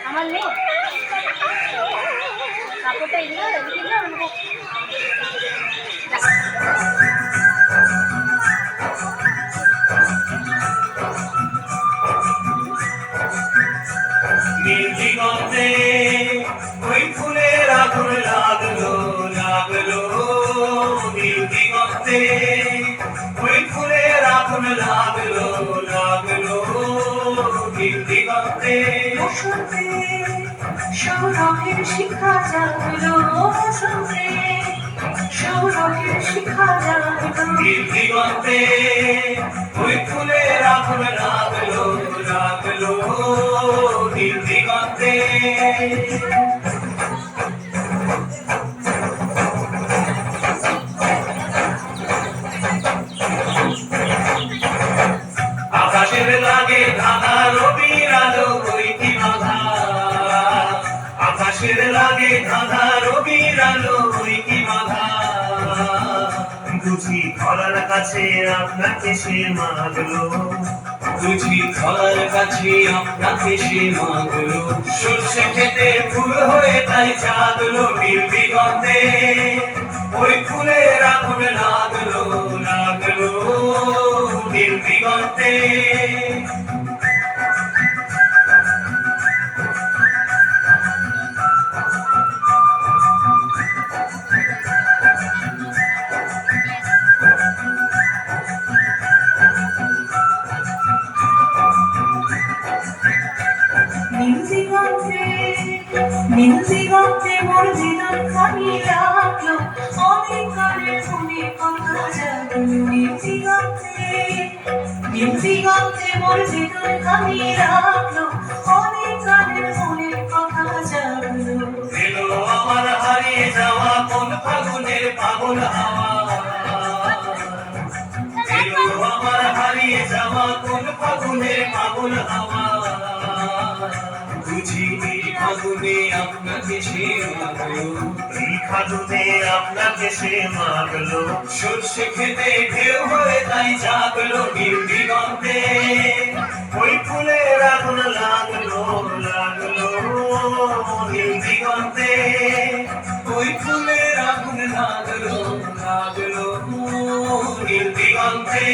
আমার নেই কাপড়টা এগুলো দিগন্তে ওই ফুলের আগুন লাগলো লাগলো দিগন্তে ওই ফুলের আগুন লাগলো লাগলো দিগন্তে বসন্তে সৌরভের শিখা জাগলো বসন্তে সৌরভের শিখা জাগলো দিগন্তে ওই ফুলের আগুন লাগলো লাগলো দিগন্তে আকাশের লাগে ধাঁধা রবির আলো বইটি বাঁধা আকাশের লাগে ধাঁধা রবির আলো বইটি বাঁধা বুঝি ধরার কাছে আপনাকে সে মাগলো বুঝি ধরার কাছে আপনাকে সে মাগলো সর্ষে খেতে ফুল হয়ে তাই জাগলো দিগন্তে ওই ফুলের আগুন লাগলো লাগলো দিগন্তে নীলদিগন্তে মোর জীবন খানি লাগলো অনেক কালের মনে কথা জাগলো নীলদিগন্তে মোর জীবন খানি লাগলো অনেক কালের মনে কথা জাগলো এলো আমার হারিয়ে যাওয়া কোন ফাগুনের পাগল হাওয়া এলো আমার হারিয়ে যাওয়া কোন ফাগুনের পাগল হাওয়া বুঝি এই ফাগুনে আপনাকে সে মাগলো এই ফাগুনে আপনাকে সে মাগলো সর্ষে খেতে ঢেউ হয়ে তাই জাগলো দিগন্তে ওই ফুলের আগুন লাগলো লাগলো দিগন্তে ওই ফুলের আগুন লাগলো লাগলো দিগন্তে